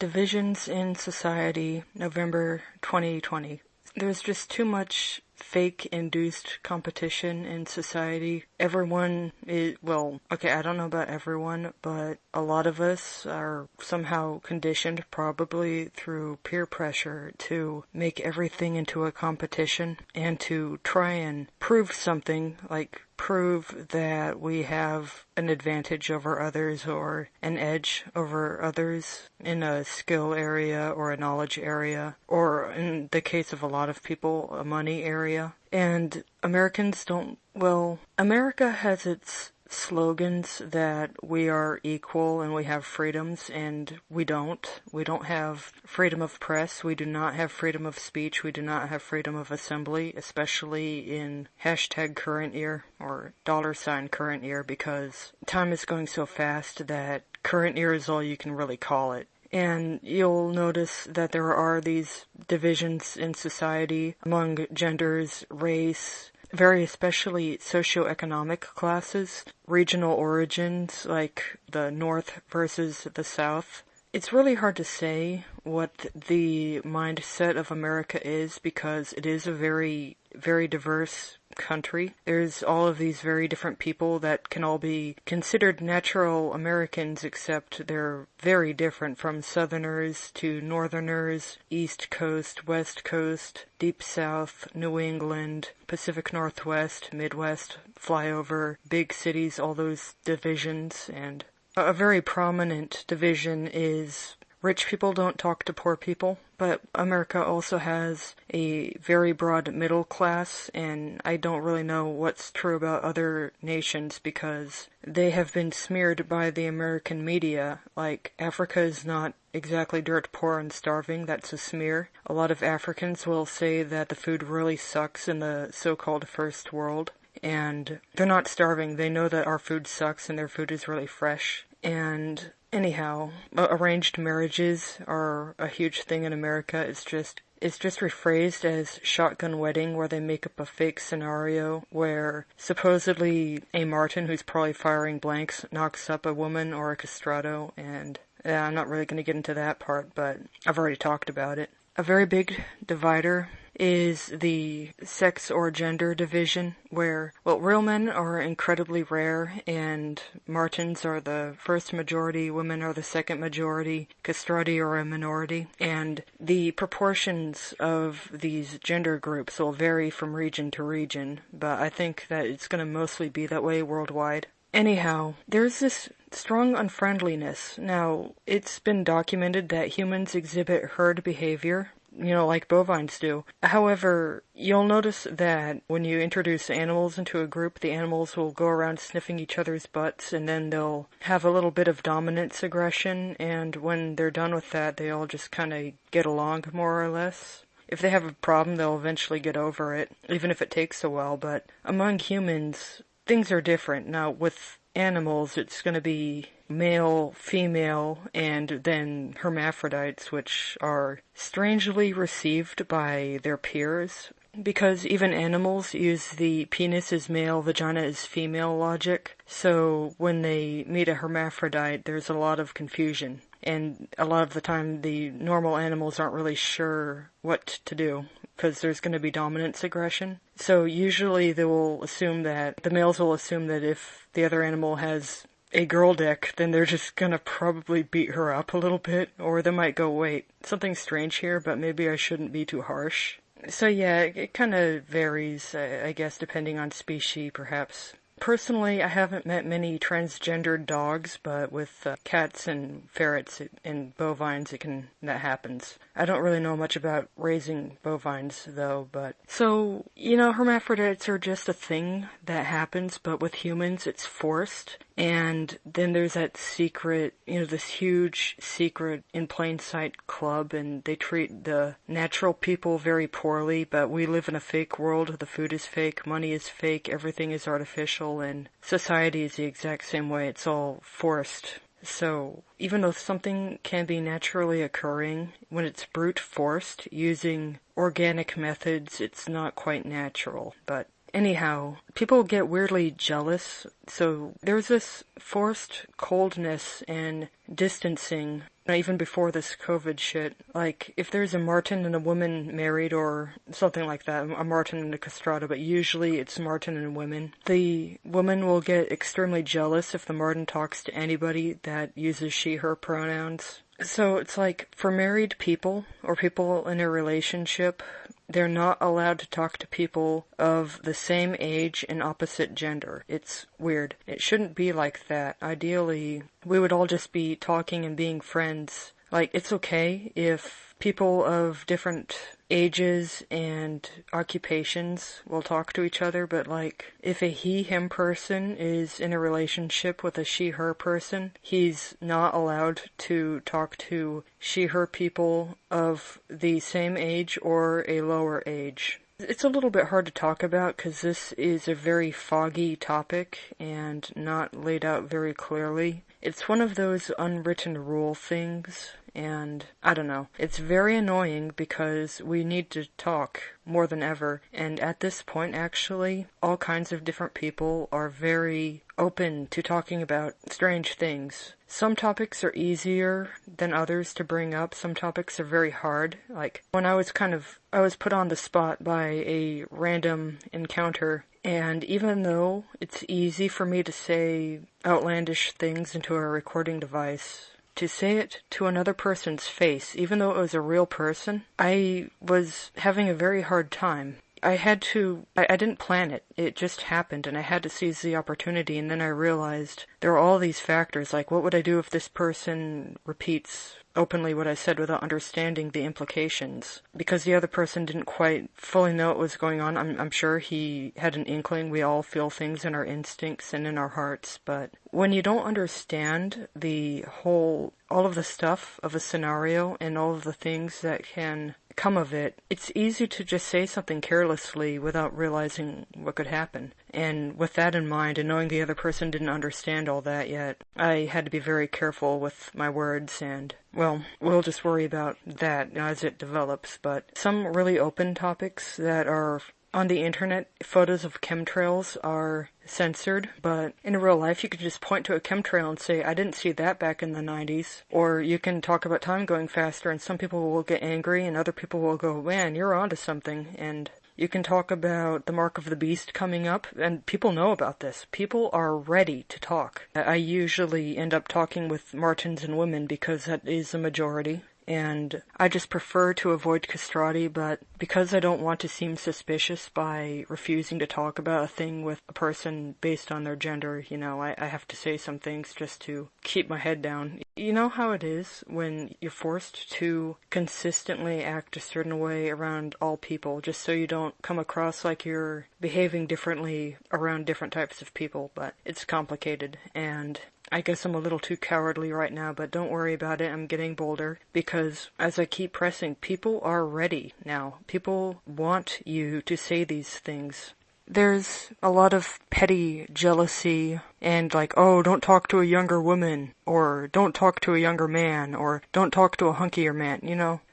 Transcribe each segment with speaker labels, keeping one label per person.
Speaker 1: Divisions in Society, November 2020. There's just too much fake-induced competition in society. Everyone is, well, okay, I don't know about everyone, but a lot of us are somehow conditioned, probably through peer pressure, to make everything into a competition and to try and prove something, like prove that we have an advantage over others or an edge over others in a skill area or a knowledge area, or in the case of a lot of people, a money area. And Americans don't, well, America has its slogans that we are equal and we have freedoms, and we don't. We don't have freedom of press. We do not have freedom of speech. We do not have freedom of assembly, especially in hashtag current year or $current year, because time is going so fast that current year is all you can really call it. And you'll notice that there are these divisions in society among genders, race, very especially socioeconomic classes, regional origins like the North versus the South. It's really hard to say what the mindset of America is because it is a very, very diverse country. There's all of these very different people that can all be considered natural Americans, except they're very different, from Southerners to Northerners, East Coast, West Coast, Deep South, New England, Pacific Northwest, Midwest, flyover, big cities, all those divisions. And a very prominent division is rich people don't talk to poor people, but America also has a very broad middle class, and I don't really know what's true about other nations because they have been smeared by the American media. Like, Africa is not exactly dirt poor and starving. That's a smear. A lot of Africans will say that the food really sucks in the so-called first world, and they're not starving. They know that our food sucks and their food is really fresh. And anyhow, arranged marriages are a huge thing in America. It's just rephrased as shotgun wedding, where they make up a fake scenario where supposedly a Martin, who's probably firing blanks, knocks up a woman or a castrato, and I'm not really going to get into that part, but I've already talked about it. A very big divider is the sex or gender division, where, well, real men are incredibly rare, and Martins are the first majority, women are the second majority, castrati are a minority, and the proportions of these gender groups will vary from region to region, but I think that it's going to mostly be that way worldwide. Anyhow, there's this strong unfriendliness. Now, it's been documented that humans exhibit herd behavior, like bovines do. However, you'll notice that when you introduce animals into a group, the animals will go around sniffing each other's butts, and then they'll have a little bit of dominance aggression, and when they're done with that, they all just kind of get along, more or less. If they have a problem, they'll eventually get over it, even if it takes a while, but among humans, things are different. Now, with animals, it's going to be male, female, and then hermaphrodites, which are strangely received by their peers, because even animals use the penis is male, vagina is female logic. So when they meet a hermaphrodite, there's a lot of confusion. And a lot of the time, the normal animals aren't really sure what to do, because there's going to be dominance aggression. So usually they will assume that, the males will assume that if the other animal has a girl dick, then they're just gonna probably beat her up a little bit, or they might go, wait, something's strange here, but maybe I shouldn't be too harsh. So yeah, it kind of varies, I guess, depending on species, perhaps. Personally, I haven't met many transgendered dogs, but with cats and ferrets and bovines, that happens. I don't really know much about raising bovines, though, but... So, hermaphrodites are just a thing that happens, but with humans, it's forced. And then there's that secret, this huge secret in plain sight club, and they treat the natural people very poorly, but we live in a fake world. The food is fake, money is fake, everything is artificial, and society is the exact same way. It's all forced. So, even though something can be naturally occurring, when it's brute forced, using organic methods, it's not quite natural, but anyhow, people get weirdly jealous, so there's this forced coldness and distancing Even before this COVID shit, like, if there's a Martin and a woman married or something like that, a Martin and a castrata, but usually it's Martin and women, the woman will get extremely jealous if the Martin talks to anybody that uses she, her pronouns. So it's like, for married people, or people in a relationship, they're not allowed to talk to people of the same age and opposite gender. It's weird. It shouldn't be like that. Ideally, we would all just be talking and being friends. Like, it's okay if people of different ages and occupations will talk to each other, but like, if a he-him person is in a relationship with a she-her person, he's not allowed to talk to she-her people of the same age or a lower age. It's a little bit hard to talk about because this is a very foggy topic and not laid out very clearly. It's one of those unwritten rule things, and I don't know. It's very annoying because we need to talk more than ever, and at this point actually, all kinds of different people are very open to talking about strange things. Some topics are easier than others to bring up. Some topics are very hard. Like, when I was put on the spot by a random encounter, and even though it's easy for me to say outlandish things into a recording device, to say it to another person's face, even though it was a real person, I was having a very hard time. I didn't plan it. It just happened, and I had to seize the opportunity, and then I realized there are all these factors, like, what would I do if this person repeats openly what I said without understanding the implications? Because the other person didn't quite fully know what was going on. I'm sure he had an inkling. We all feel things in our instincts and in our hearts, but when you don't understand all of the stuff of a scenario and all of the things that can come of it, it's easy to just say something carelessly without realizing what could happen. And with that in mind, and knowing the other person didn't understand all that yet, I had to be very careful with my words, and, well, we'll just worry about that as it develops. But some really open topics that are on the internet, photos of chemtrails are censored, but in real life you could just point to a chemtrail and say, I didn't see that back in the 90s. Or you can talk about time going faster, and some people will get angry and other people will go, man, you're onto something. And you can talk about the mark of the beast coming up, and people know about this. People are ready to talk. I usually end up talking with Martins and women because that is the majority. And I just prefer to avoid castrati, but because I don't want to seem suspicious by refusing to talk about a thing with a person based on their gender, I have to say some things just to keep my head down. You know how it is when you're forced to consistently act a certain way around all people, just so you don't come across like you're behaving differently around different types of people, but it's complicated, and I guess I'm a little too cowardly right now, but don't worry about it. I'm getting bolder because as I keep pressing, people are ready now. People want you to say these things. There's a lot of petty jealousy and like, oh, don't talk to a younger woman, or don't talk to a younger man, or don't talk to a hunkier man.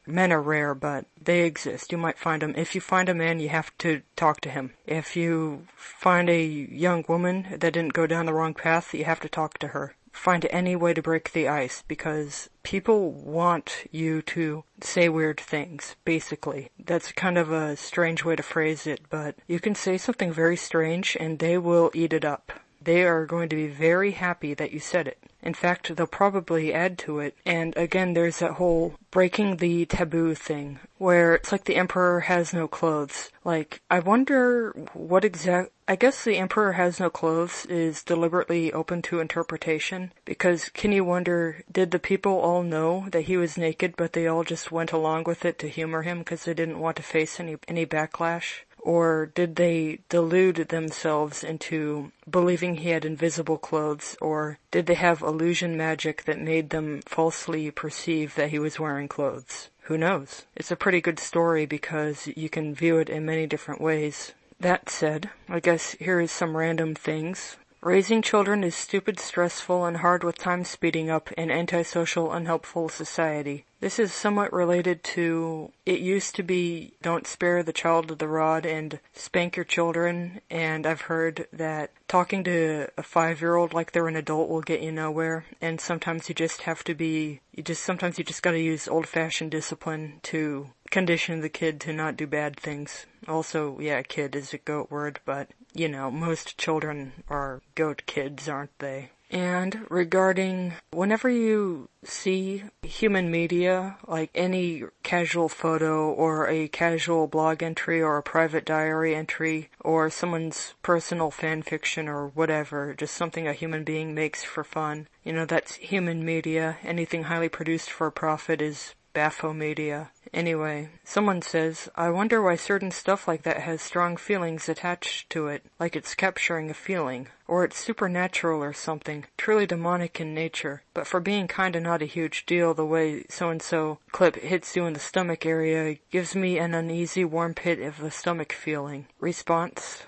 Speaker 1: Men are rare, but they exist. You might find them. If you find a man, you have to talk to him. If you find a young woman that didn't go down the wrong path, you have to talk to her. Find any way to break the ice, because people want you to say weird things, basically. That's kind of a strange way to phrase it, but you can say something very strange and they will eat it up. They are going to be very happy that you said it. In fact, they'll probably add to it. And again, there's that whole breaking the taboo thing, where it's like the emperor has no clothes. Like, I wonder I guess the emperor has no clothes is deliberately open to interpretation, because can you wonder, did the people all know that he was naked, but they all just went along with it to humor him because they didn't want to face any backlash? Or did they delude themselves into believing he had invisible clothes? Or did they have illusion magic that made them falsely perceive that he was wearing clothes? Who knows? It's a pretty good story because you can view it in many different ways. That said, I guess here is some random things. Raising children is stupid, stressful, and hard with time speeding up in antisocial, unhelpful society. This is somewhat related to, it used to be, don't spare the child of the rod and spank your children, and I've heard that talking to a 5-year-old like they're an adult will get you nowhere, and sometimes you just have to be, sometimes you just gotta use old-fashioned discipline to condition the kid to not do bad things. Also, yeah, kid is a goat word, but, most children are goat kids, aren't they? And regarding whenever you see human media, like any casual photo or a casual blog entry or a private diary entry or someone's personal fan fiction or whatever, just something a human being makes for fun, that's human media. Anything highly produced for a profit is Baphomedia. Anyway, someone says, I wonder why certain stuff like that has strong feelings attached to it, like it's capturing a feeling, or it's supernatural or something, truly demonic in nature, but for being kinda not a huge deal, the way so-and-so clip hits you in the stomach area gives me an uneasy warm pit of the stomach feeling. Response?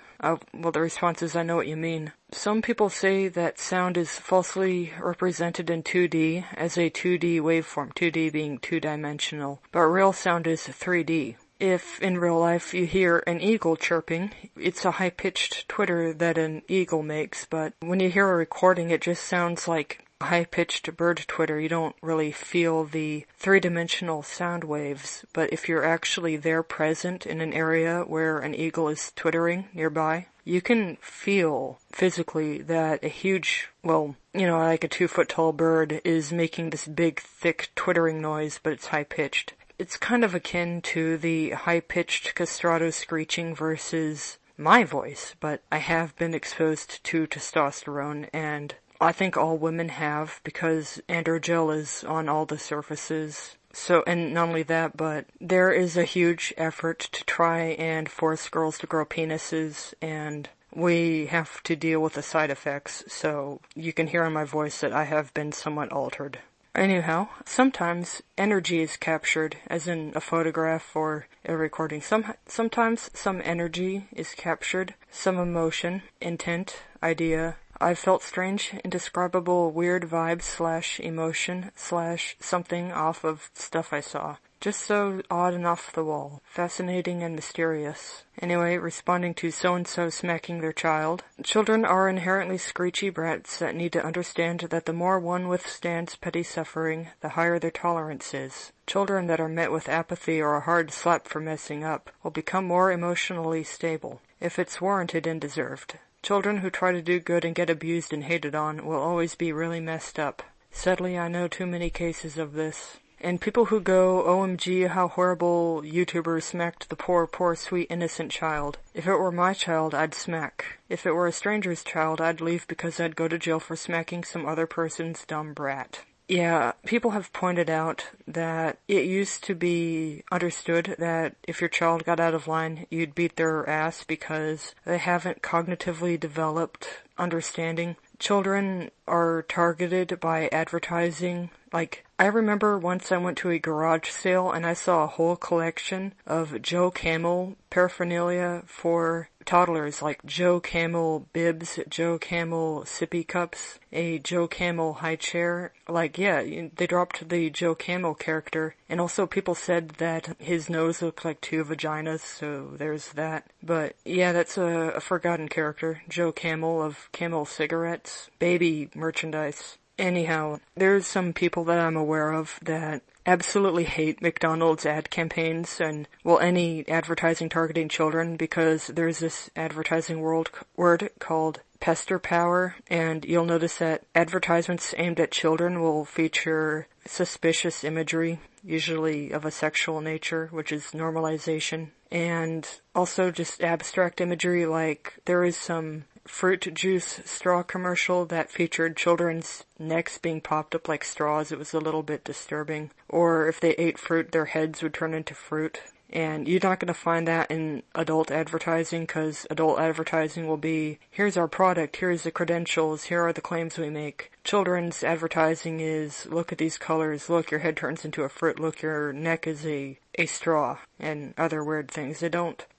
Speaker 1: The response is, I know what you mean. Some people say that sound is falsely represented in 2D as a 2D waveform, 2D being two-dimensional, but real sound is 3D. If in real life you hear an eagle chirping, it's a high-pitched twitter that an eagle makes, but when you hear a recording it just sounds like high-pitched bird twitter. You don't really feel the three-dimensional sound waves, but if you're actually there present in an area where an eagle is twittering nearby, you can feel physically that a huge, like a 2-foot-tall bird is making this big, thick twittering noise, but it's high-pitched. It's kind of akin to the high-pitched castrato screeching versus my voice, but I have been exposed to testosterone, and I think all women have, because androgel is on all the surfaces. So, and not only that, but there is a huge effort to try and force girls to grow penises, and we have to deal with the side effects, so you can hear in my voice that I have been somewhat altered. Anyhow, sometimes energy is captured, as in a photograph or a recording. Sometimes some energy is captured, some emotion, intent, idea. I've felt strange, indescribable, weird vibes / emotion / something off of stuff I saw. Just so odd and off the wall. Fascinating and mysterious. Anyway, responding to so-and-so smacking their child. Children are inherently screechy brats that need to understand that the more one withstands petty suffering, the higher their tolerance is. Children that are met with apathy or a hard slap for messing up will become more emotionally stable, if it's warranted and deserved. Children who try to do good and get abused and hated on will always be really messed up. Sadly, I know too many cases of this. And people who go, OMG, how horrible YouTubers smacked the poor, sweet, innocent child. If it were my child, I'd smack. If it were a stranger's child, I'd leave because I'd go to jail for smacking some other person's dumb brat. Yeah, people have pointed out that it used to be understood that if your child got out of line, you'd beat their ass because they haven't cognitively developed understanding. Children are targeted by advertising. I remember once I went to a garage sale and I saw a whole collection of Joe Camel paraphernalia for toddlers, like Joe Camel bibs, Joe Camel sippy cups, a Joe Camel high chair. They dropped the Joe Camel character, and also people said that his nose looked like 2 vaginas, so there's that. But yeah, that's a forgotten character, Joe Camel of Camel cigarettes, baby merchandise. Anyhow, there's some people that I'm aware of that absolutely hate McDonald's ad campaigns and, any advertising targeting children, because there's this advertising word called pester power, and you'll notice that advertisements aimed at children will feature suspicious imagery, usually of a sexual nature, which is normalization, and also just abstract imagery. Like there is some fruit juice straw commercial that featured children's necks being popped up like straws. It was a little bit disturbing. Or if they ate fruit, their heads would turn into fruit. And you're not going to find that in adult advertising, because adult advertising will be, here's our product, here's the credentials, here are the claims we make. Children's advertising is, look at these colors, look, your head turns into a fruit, look, your neck is a straw, and other weird things.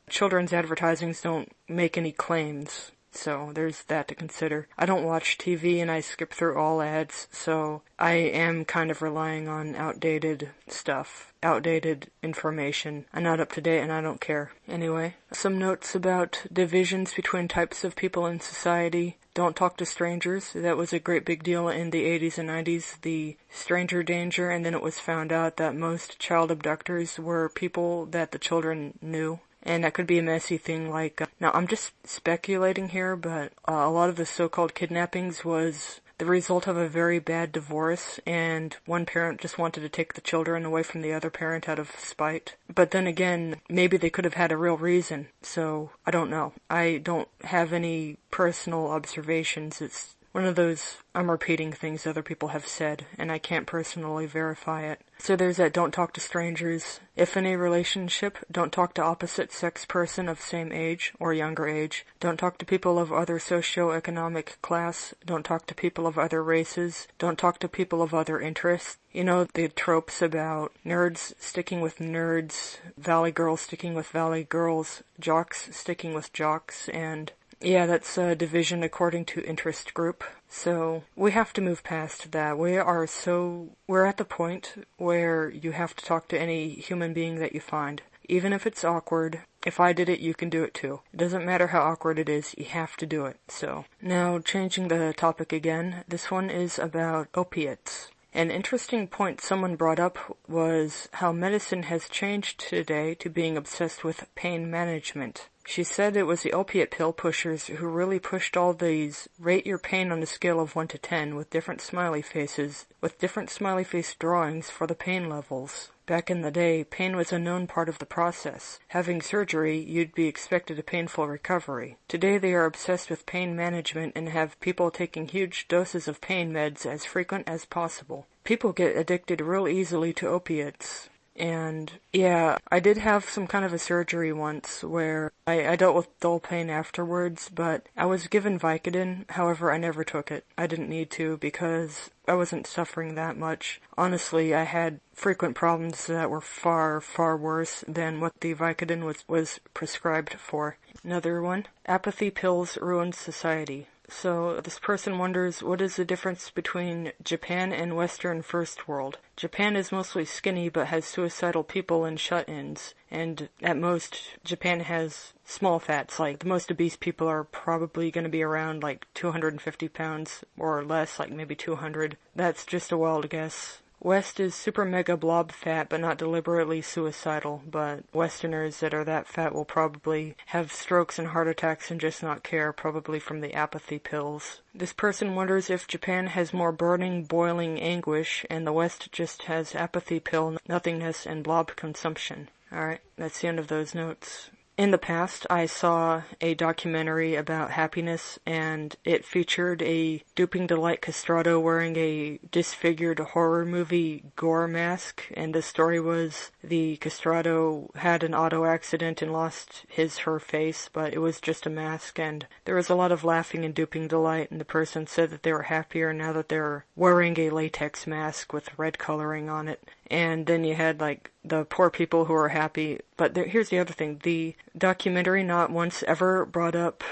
Speaker 1: Children's advertisings don't make any claims. So there's that to consider. I don't watch TV and I skip through all ads, so I am kind of relying on outdated stuff, outdated information. I'm not up to date and I don't care. Anyway, some notes about divisions between types of people in society. Don't talk to strangers. That was a great big deal in the 80s and 90s, the stranger danger, and then it was found out that most child abductors were people that the children knew. And that could be a messy thing like, now I'm just speculating here, but a lot of the so-called kidnappings was the result of a very bad divorce, and one parent just wanted to take the children away from the other parent out of spite. But then again, maybe they could have had a real reason, so I don't know. I don't have any personal observations. It's one of those, I'm repeating things other people have said, and I can't personally verify it. So there's that don't talk to strangers. If in a relationship, don't talk to opposite sex person of same age or younger age. Don't talk to people of other socio-economic class. Don't talk to people of other races. Don't talk to people of other interests. You know, the tropes about nerds sticking with nerds, valley girls sticking with valley girls, jocks sticking with jocks, and yeah, that's a division according to interest group. So we have to move past that. We're at the point where you have to talk to any human being that you find. Even if it's awkward, if I did it, you can do it too. It doesn't matter how awkward it is, you have to do it. So, now changing the topic again, this one is about opiates. An interesting point someone brought up was how medicine has changed today to being obsessed with pain management. She said it was the opiate pill pushers who really pushed all these rate your pain on a scale of 1 to 10 with different smiley faces, with different smiley face drawings for the pain levels. Back in the day, pain was a known part of the process. Having surgery, you'd be expected a painful recovery. Today they are obsessed with pain management and have people taking huge doses of pain meds as frequent as possible. People get addicted real easily to opiates. And yeah, I did have some kind of a surgery once where I dealt with dull pain afterwards, but I was given Vicodin. However, I never took it. I didn't need to because I wasn't suffering that much. Honestly, I had frequent problems that were far, far worse than what the Vicodin was prescribed for. Another one, apathy pills ruin society. So this person wonders, what is the difference between Japan and Western First World? Japan is mostly skinny but has suicidal people and shut-ins. And at most, Japan has small fats. Like, the most obese people are probably going to be around like 250 pounds or less, like maybe 200. That's just a wild guess. West is super mega blob fat, but not deliberately suicidal, but Westerners that are that fat will probably have strokes and heart attacks and just not care, probably from the apathy pills. This person wonders if Japan has more burning, boiling anguish, and the West just has apathy pill, nothingness, and blob consumption. Alright, that's the end of those notes. In the past, I saw a documentary about happiness, and it featured a duping delight castrato wearing a disfigured horror movie gore mask, and the story was the castrato had an auto accident and lost her face, but it was just a mask, and there was a lot of laughing and duping delight, and the person said that they were happier now that they're wearing a latex mask with red coloring on it. And then you had, like, the poor people who were happy. But here's the other thing. The documentary not once ever brought up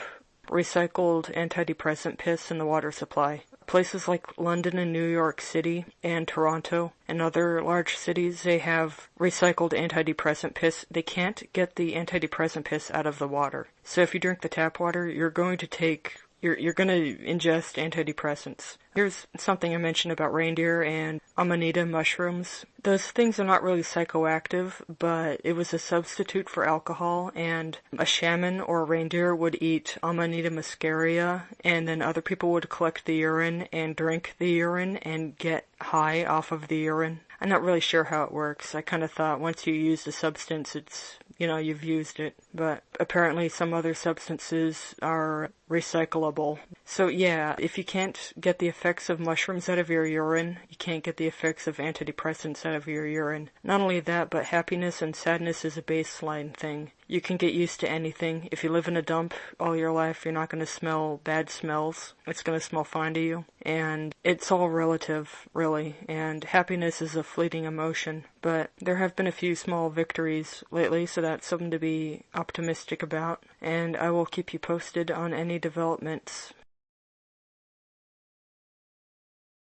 Speaker 1: recycled antidepressant piss in the water supply. Places like London and New York City and Toronto and other large cities, they have recycled antidepressant piss. They can't get the antidepressant piss out of the water. So if you drink the tap water, you're going to ingest antidepressants. Here's something I mentioned about reindeer and amanita mushrooms. Those things are not really psychoactive, but it was a substitute for alcohol, and a shaman or a reindeer would eat Amanita muscaria, and then other people would collect the urine and drink the urine and get high off of the urine. I'm not really sure how it works. I kind of thought once you use the substance, you've used it. But apparently some other substances are recyclable. So yeah, if you can't get the effects of mushrooms out of your urine, you can't get the effects of antidepressants out of your urine. Not only that, but happiness and sadness is a baseline thing. You can get used to anything. If you live in a dump all your life, you're not going to smell bad smells. It's going to smell fine to you. And it's all relative, really. And happiness is a fleeting emotion. But there have been a few small victories lately, so that's something to be optimistic about. And I will keep you posted on any developments